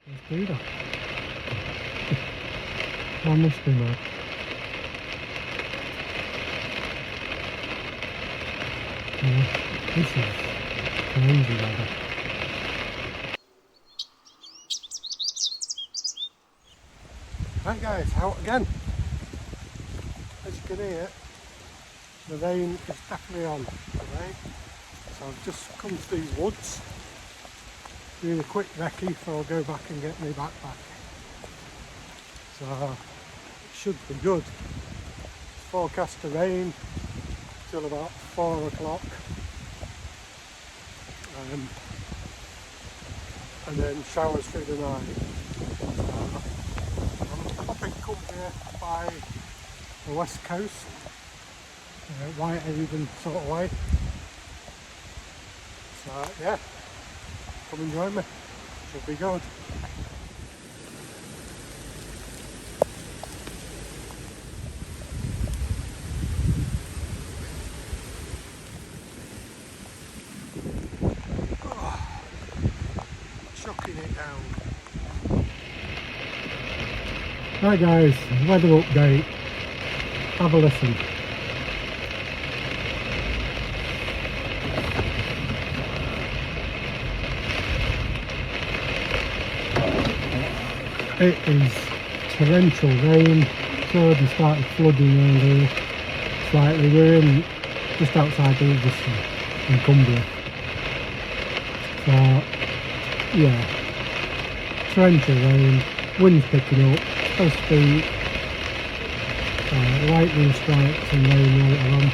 Let's do that. I must be mad. This is crazy weather. Right guys, out again. As you can hear, the rain is definitely on today. So I've just come to these woods. Doing a quick recce before I go back and get my backpack. So it should be good. It's forecast to rain till about 4 o'clock. And then showers through the night. I'm popping company by the west coast, Whitehaven sort of way. So yeah, come and join me, should be good. Chucking it down. Right guys, weather update, have a listen. It is torrential rain. It's already started flooding around here slightly. We're in just outside Ilveston in Cumbria. So yeah, torrential rain, wind's picking up, supposed to be lightning strikes and rain later on.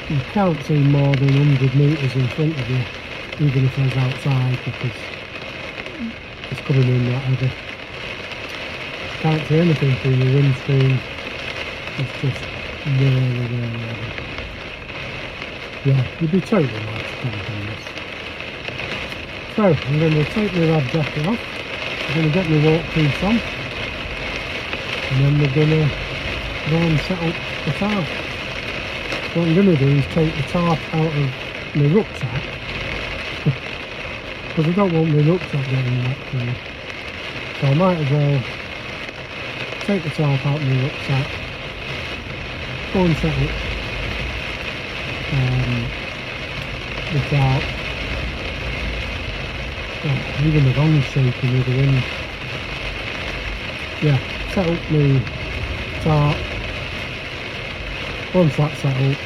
You can't see more than 100 metres in front of you, even if I was outside, because it's coming in that heavy. Can't see anything through the windscreen. It's just really, really heavy. Yeah, you'd be totally right to camp on this. So, I'm going to take my rad jacket off. I'm going to get my waterproof on. And then we're going to go and set up the tarp. What I'm going to do is take the tarp out of my rucksack. Because I don't want my rucksack getting wet through. So I might as well take the tarp out of my rucksack, go and set up the tarp. Oh, even the van's shaking with the wind. Yeah, set up my tarp. Once that's set up,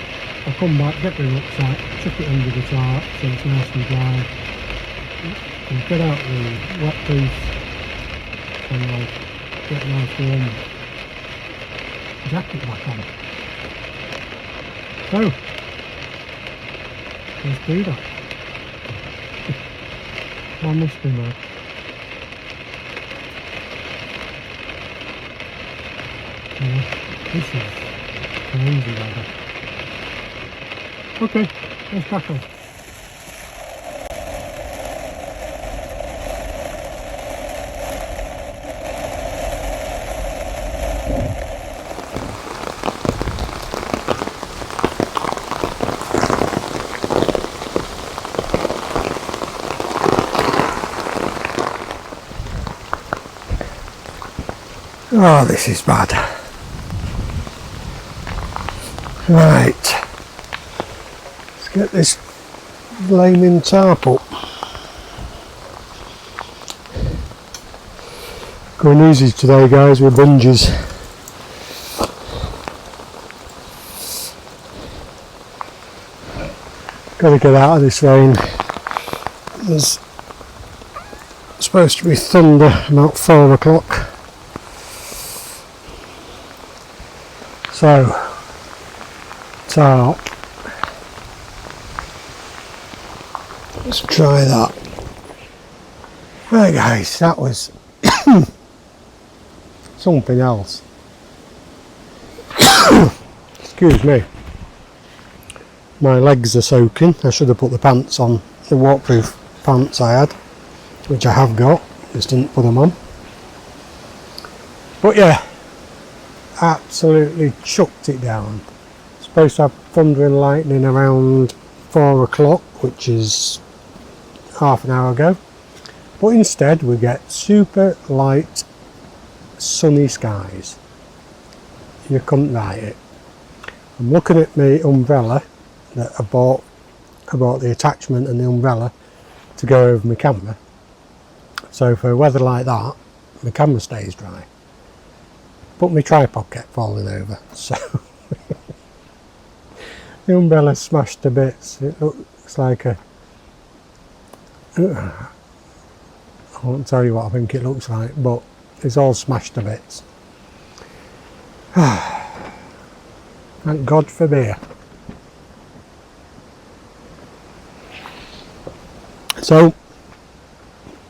I'll come back, get my rucksack, chuck it under the tarp so it's nice and dry. And get out the wet piece and I'll get a nice warm jacket back on. So, let's do that. I must be mad. This is crazy weather. Okay, let's crack on. Oh, this is bad. Right, let's get this flaming tarp up. Going easy today guys with bungees. Gotta get out of this rain. There's supposed to be thunder about 4 o'clock. So, tarp. Let's try that. Right guys, that was something else. Excuse me. My legs are soaking. I should have put the pants on, the waterproof pants I had, which I have got, just didn't put them on. But yeah, absolutely chucked it down. Supposed to have thunder and lightning around 4 o'clock, which is half an hour ago. but instead we get super light sunny skies. You couldn't write it. I'm looking at my umbrella that I bought the attachment and the umbrella to go over my camera. So for weather like that, my camera stays dry. But my tripod kept falling over, so the umbrella smashed to bits. It looks like a... I won't tell you what I think it looks like, but it's all smashed to bits. Thank God for beer. So,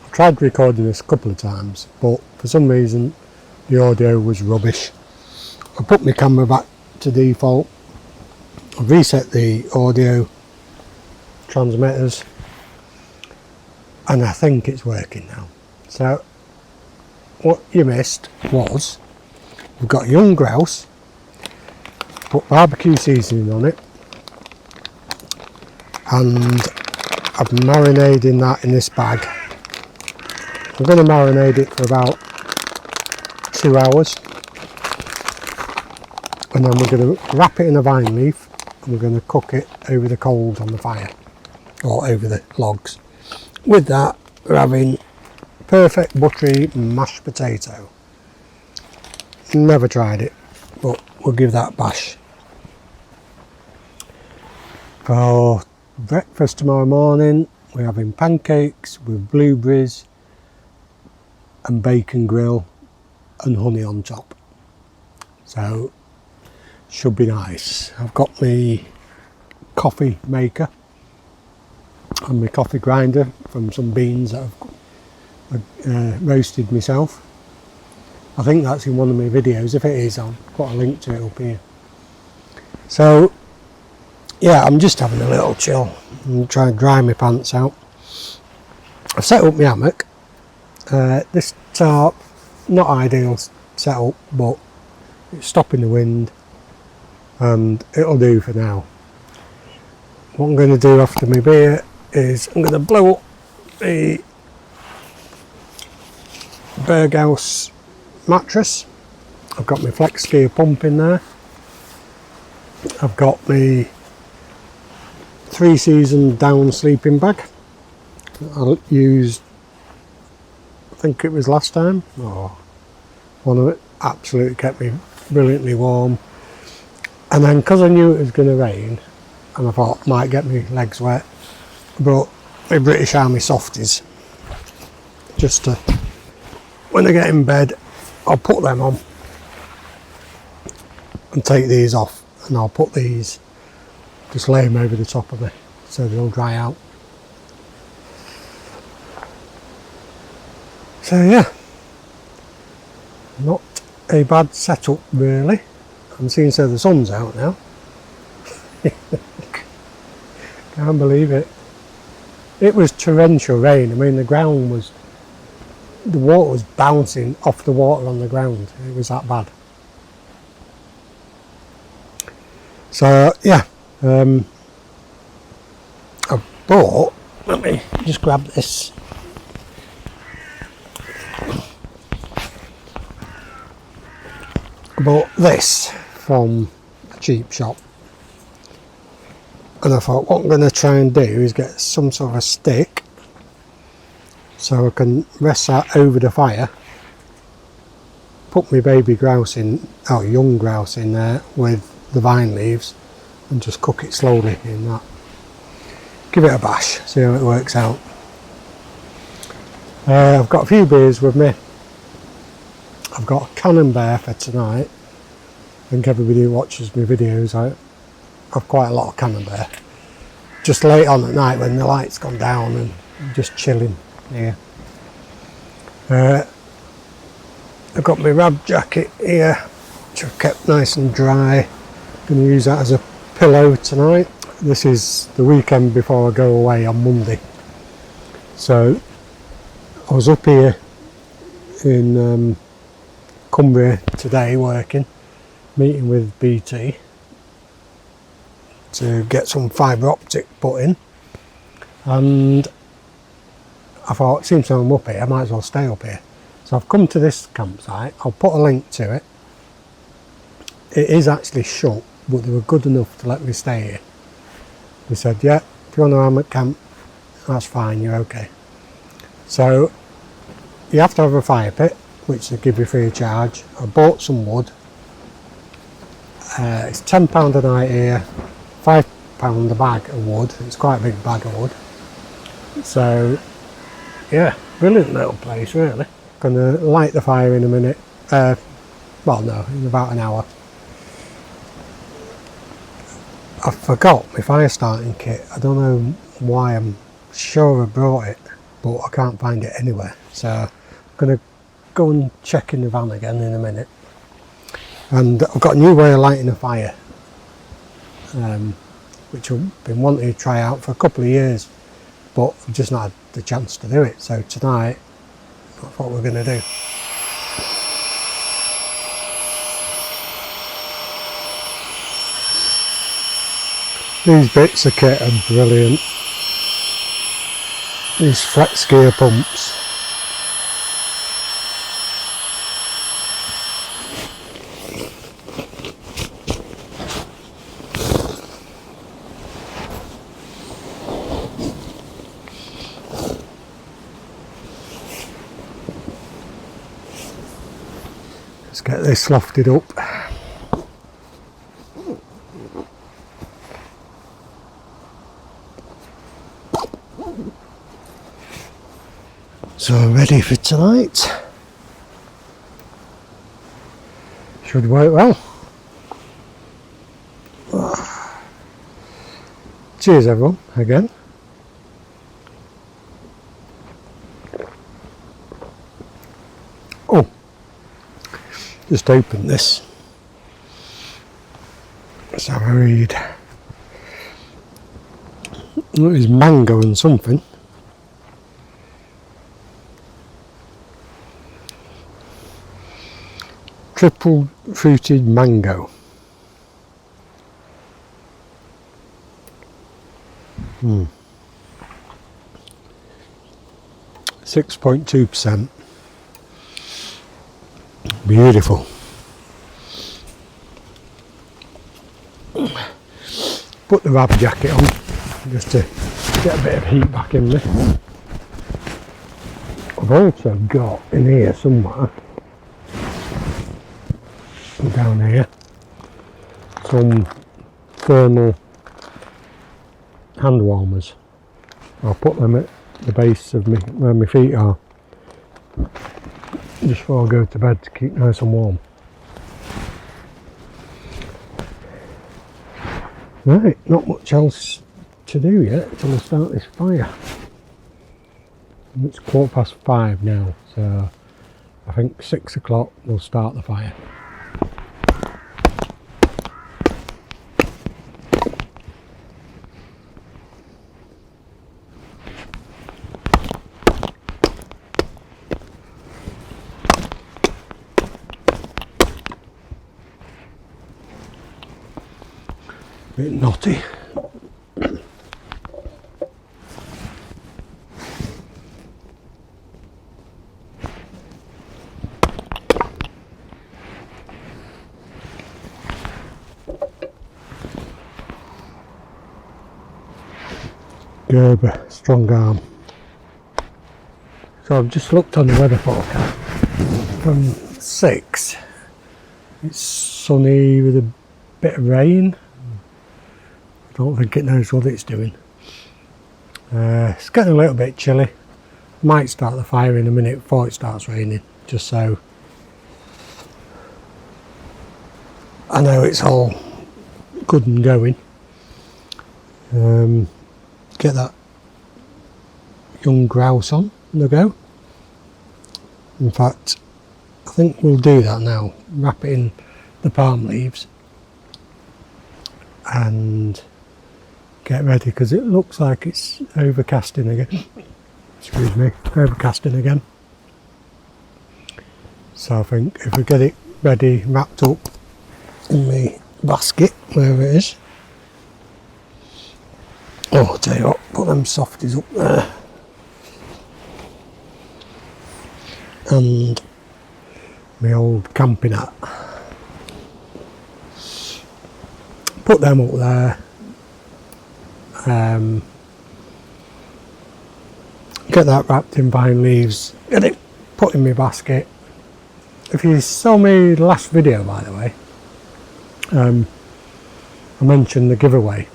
I tried recording this a couple of times, but for some reason the audio was rubbish. I put my camera back to default. I've reset the audio transmitters, and I think it's working now. So, what you missed was we've got young grouse, put barbecue seasoning on it, and I'm marinating that in this bag. I'm going to marinate it for about 2 hours, and then we're going to wrap it in a vine leaf and we're going to cook it over the coals on the fire, or over the logs. With that, we're having perfect buttery mashed potato. Never tried it, but we'll give that a bash. For breakfast tomorrow morning, we're having pancakes with blueberries and bacon grill and honey on top. So, should be nice. I've got my coffee maker and my coffee grinder from some beans that I've roasted myself. I think that's in one of my videos. If it is, I'll put a link to it up here. So, yeah, I'm just having a little chill and trying to dry my pants out. I've set up my hammock. This tarp, not ideal setup, but it's stopping the wind and it'll do for now. What I'm going to do after my beer is I'm going to blow up the Berghaus mattress. I've got my flex gear pump in there. I've got my 3-season down sleeping bag I used, I think it was last time. Oh, one of it absolutely kept me brilliantly warm. And then because I knew it was going to rain and I thought it might get my legs wet, I brought my British Army softies just to, when I get in bed, I'll put them on and take these off, and I'll put these, just lay them over the top of me so they'll dry out. So yeah, not a bad setup really. I'm seeing so the sun's out now. Can't believe it. It was torrential rain. I mean, the water was bouncing off the water on the ground. It was that bad. So yeah, I bought, let me just grab this. I bought this from a cheap shop, and I thought what I'm going to try and do is get some sort of a stick so I can rest that over the fire, put my baby grouse in, or young grouse in there with the vine leaves, and just cook it slowly in that. Give it a bash, see how it works out. I've got a few beers with me. I've got a Camembert for tonight. I think everybody who watches my videos, I have quite a lot of Camembert. Just late on at night when the light's gone down and just chilling here. I've got my rab jacket here, which I've kept nice and dry. Going to use that as a pillow tonight. This is the weekend before I go away on Monday. So I was up here in Cumbria today working, meeting with BT to get some fibre optic put in, and I thought, since I'm up here, I might as well stay up here. So I've come to this campsite. I'll put a link to it. It is actually shut, but they were good enough to let me stay here. They said, yeah, if you want to hammock camp, that's fine, you're okay. So you have to have a fire pit, which they give you free of charge. I bought some wood. It's £10 a night here, £5 a bag of wood. It's quite a big bag of wood. So yeah, brilliant little place really. Gonna light the fire in a minute. Well no, in about an hour. I forgot my fire starting kit. I don't know why. I'm sure I brought it, but I can't find it anywhere. So I'm gonna go and check in the van again in a minute. And I've got a new way of lighting a fire, which I've been wanting to try out for a couple of years, but I've just not had the chance to do it. So tonight, that's what we're going to do. These bits of kit are brilliant. These flex gear pumps. Let's get this lofted up. So ready for tonight. Should work well. Cheers everyone, again. Oh, just opened this. Let's have a read. It is mango and something. Triple fruited mango. 6.2%. Beautiful. Put the rab jacket on just to get a bit of heat back in me. I've also got in here somewhere, down here, some thermal hand warmers. I'll put them at the base of me, where my feet are, just before I go to bed to keep nice and warm. Right, not much else to do yet until I start this fire. It's 5:15 now, so I think 6 o'clock we'll start the fire. Bit knotty. Gerber, strong arm. So I've just looked on the weather forecast. From 6, it's sunny with a bit of rain. I don't think it knows what it's doing. It's getting a little bit chilly. Might start the fire in a minute before it starts raining, just so I know it's all good and going. Get that young grouse on the go. In fact, I think we'll do that now. Wrap it in the palm leaves and get ready, because it looks like it's overcasting again. Excuse me, overcasting again. So I think if we get it ready, wrapped up in the basket, wherever it is. Oh, I'll tell you what, put them softies up there. and my old camping hat. Put them up there. Get that wrapped in vine leaves, get it put in my basket. If you saw me last video, by the way, I mentioned the giveaway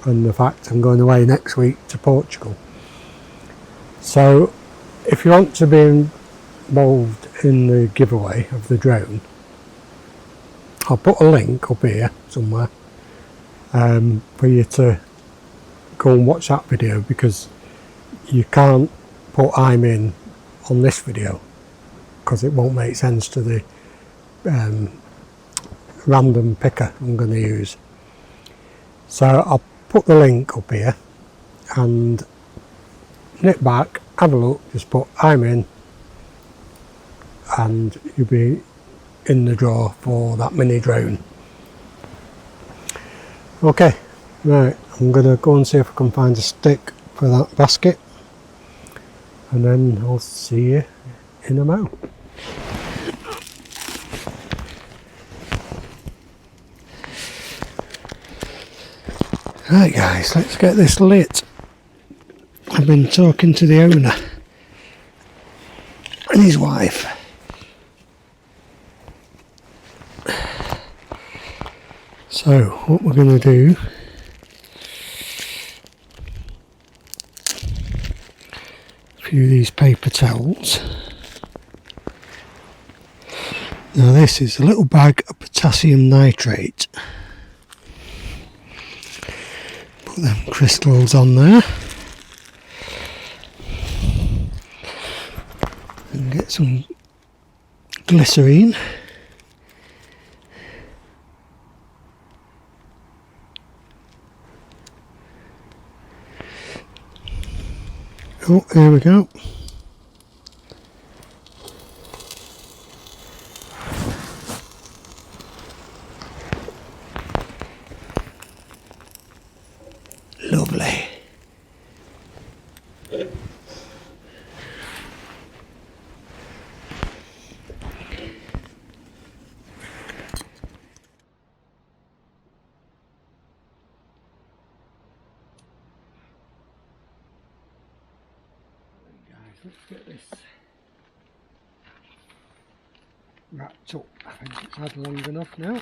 and the fact I'm going away next week to Portugal. So if you want to be involved in the giveaway of the drone, I'll put a link up here somewhere for you to go and watch that video, because you can't put I'm in on this video because it won't make sense to the random picker I'm going to use. So I'll put the link up here and nip back, have a look, just put I'm in, and you'll be in the draw for that mini drone. Okay, right, I'm going to go and see if I can find a stick for that basket, and then I'll see you in a mo. Right guys, let's get this lit. I've been talking to the owner and his wife. So what we're going to do, a few of these paper towels. Now this is a little bag of potassium nitrate. Put them crystals on there. And get some glycerine. Oh, there we go. Lovely. Let's get this wrapped up. I think it's had long enough now.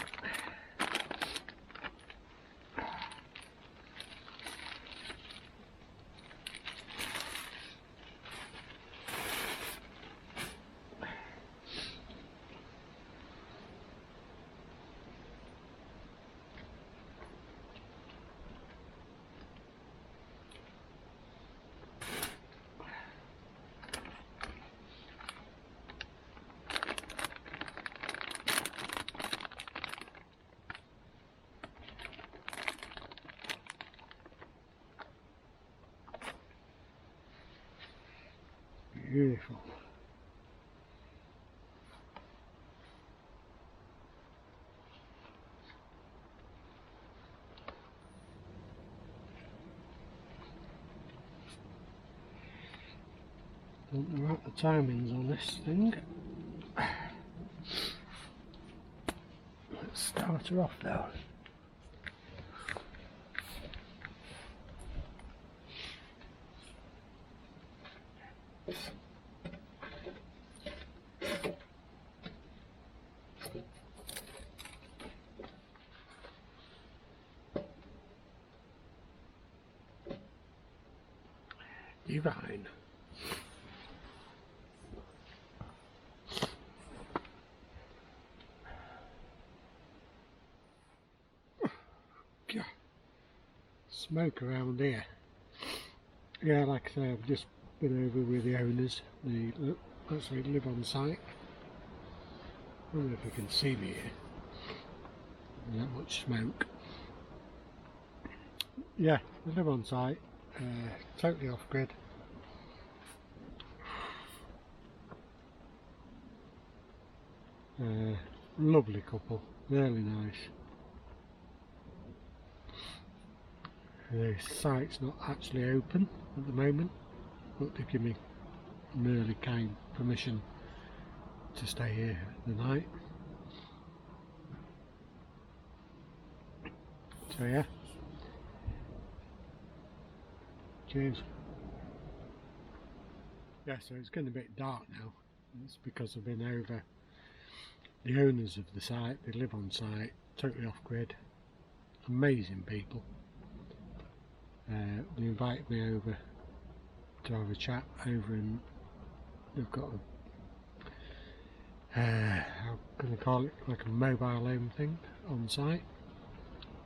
Beautiful. Don't know what the timings on this thing. Let's start her off now. Divine. Smoke around here. Yeah, like I say, I've just been over with the owners. They actually live on site. I don't know if you can see me here. Not much smoke. Yeah, they live on site. Totally off grid. Lovely couple, really nice. The site's not actually open at the moment, but they give me really kind permission to stay here the night. So yeah, cheers. Yeah, so it's getting a bit dark now. It's because I've been over the owners of the site. They live on site, totally off grid, amazing people. They invited me over to have a chat over, and they've got a how can I call it, like a mobile home thing on site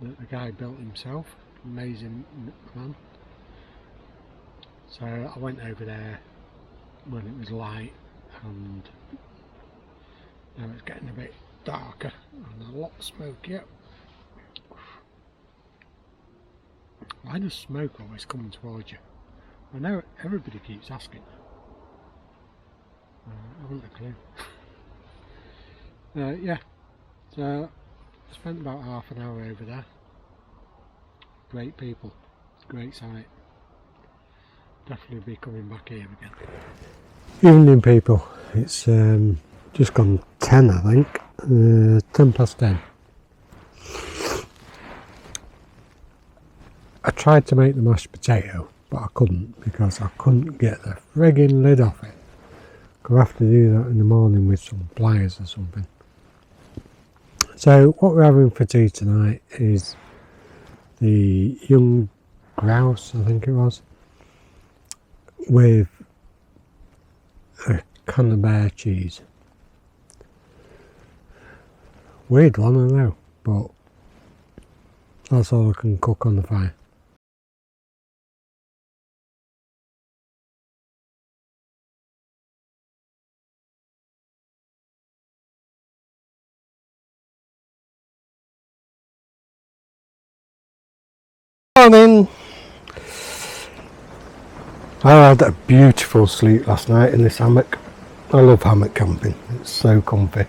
that the guy built himself. Amazing man. So I went over there when it was light, and now it's getting a bit darker and a lot smokier. Why does smoke always come towards you? I know everybody keeps asking. I haven't a clue. Yeah, so I spent about half an hour over there. Great people, great site. Definitely be coming back here again. Evening people, it's just gone 10 I think, 10 past 10. I tried to make the mashed potato, but I couldn't because I couldn't get the frigging lid off it. I'll have to do that in the morning with some pliers or something. So what we're having for tea tonight is the young grouse, I think it was, with a Camembert cheese. Weird one, I know, but that's all I can cook on the fire. Morning! I had a beautiful sleep last night in this hammock. I love hammock camping, it's so comfy.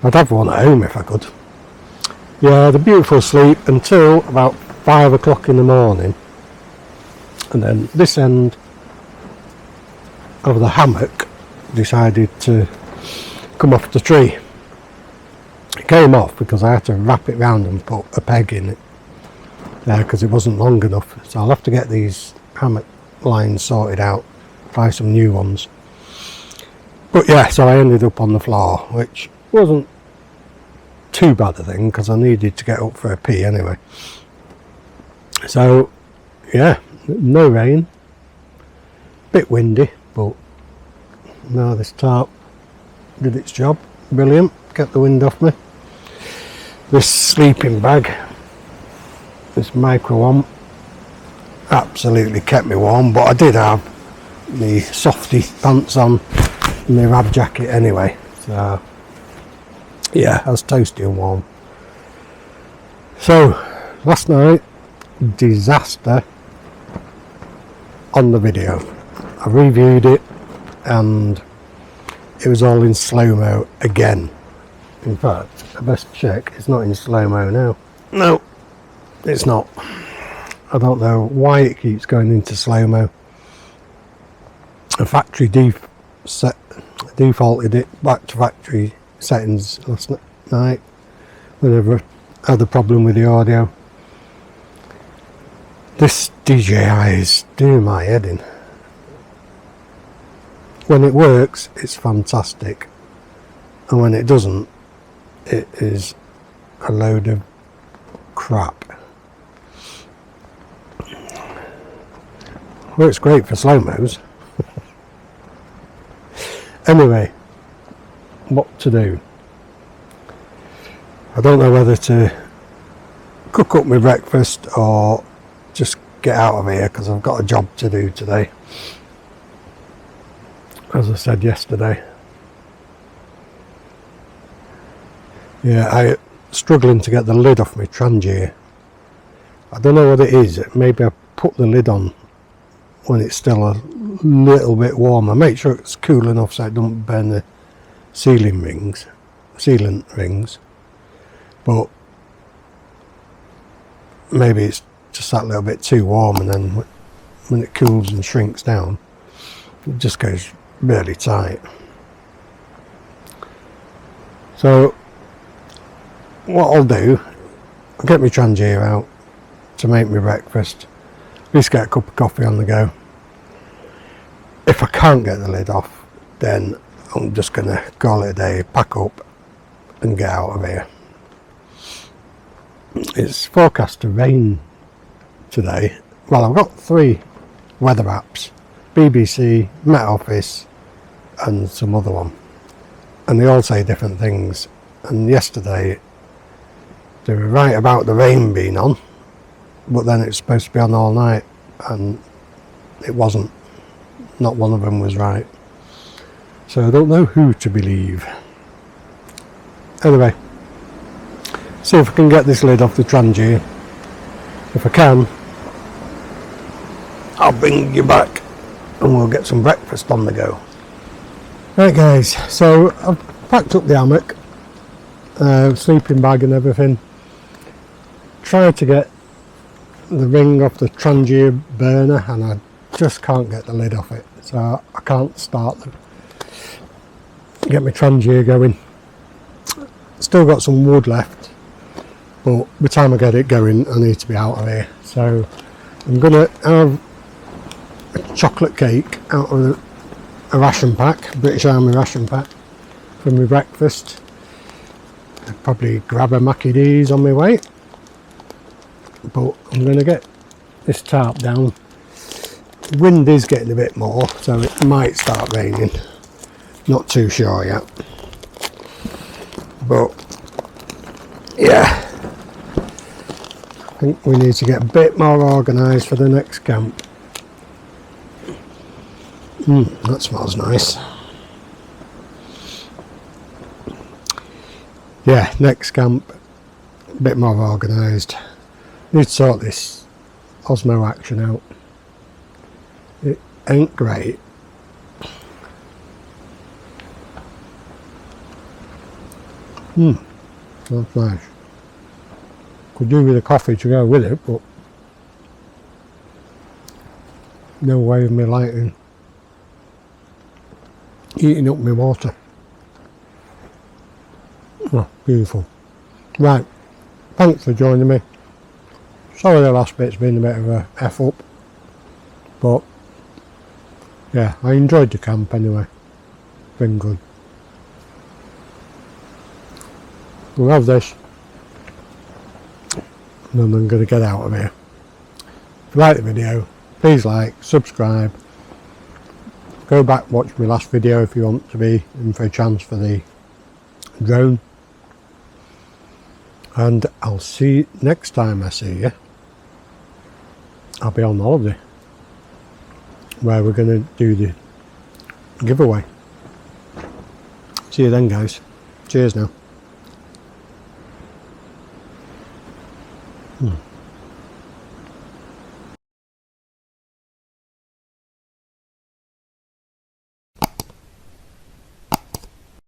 I'd have one at home if I could. Yeah, I had a beautiful sleep until about 5 o'clock in the morning, and then this end of the hammock decided to come off the tree. It came off because I had to wrap it round and put a peg in it because it wasn't long enough, so I'll have to get these hammock lines sorted out, buy some new ones. But yeah, so I ended up on the floor, which wasn't too bad a thing because I needed to get up for a pee anyway. So yeah, no rain, bit windy, but no, this tarp did its job, brilliant, get the wind off me. This sleeping bag, this micro one, absolutely kept me warm, but I did have the softy pants on and my rab jacket anyway, so yeah, I was toasty and warm. So last night, disaster on the video. I reviewed it and it was all in slow-mo again. In fact, I best check it's not in slow-mo now. No, it's not. I don't know why it keeps going into slow-mo. The factory defaulted it back to factory settings last night whenever I had a problem with the audio. This DJI is doing my head in. When it works, it's fantastic, and when it doesn't, it is a load of crap. Works great for slow-mos. Anyway, what to do? I don't know whether to cook up my breakfast or just get out of here because I've got a job to do today, as I said yesterday. Yeah, I'm struggling to get the lid off my Trangier. I don't know what it is. Maybe I put the lid on when it's still a little bit warmer. Make sure it's cool enough so it doesn't burn the sealant rings. But maybe it's just that little bit too warm, and then when it cools and shrinks down, it just goes really tight. So what I'll do, I'll get my Trangier out to make my breakfast, at least get a cup of coffee on the go. If I can't get the lid off, then I'm just going to call it a day, pack up and get out of here. It's forecast to rain today. Well, I've got 3 weather apps, BBC, Met Office and some other one, and they all say different things. And yesterday they were right about the rain being on, but then it's supposed to be on all night, and it wasn't. Not one of them was right. So I don't know who to believe. Anyway, see if I can get this lid off the Trangier. If I can, I'll bring you back and we'll get some breakfast on the go. Right guys, so I've packed up the hammock, sleeping bag and everything. Tried to get the ring off the Trangier burner and I just can't get the lid off it, so I can't get my Trangier going. Still got some wood left, but by the time I get it going I need to be out of here. So I'm gonna have a chocolate cake out of a ration pack, British Army ration pack, for my breakfast. I'll probably grab a Mackie D's on my way, but I'm gonna get this tarp down. Wind is getting a bit more, so it might start raining, not too sure yet, but yeah, I think we need to get a bit more organised for the next camp. That smells nice. Yeah, next camp, a bit more organised. Need to sort this Osmo Action out. It ain't great. That's nice. Could do with a coffee to go with it, but no way of me lighting. Eating up my water. Oh, beautiful. Right, thanks for joining me. Sorry the last bit's been a bit of a F up, but yeah, I enjoyed the camp anyway. Been good. We'll have this, and then I'm going to get out of here. If you like the video, please like, subscribe. Go back, watch my last video if you want to be in for a chance for the drone. And I'll see you next time I see you. I'll be on holiday, where we're going to do the giveaway. See you then guys. Cheers now.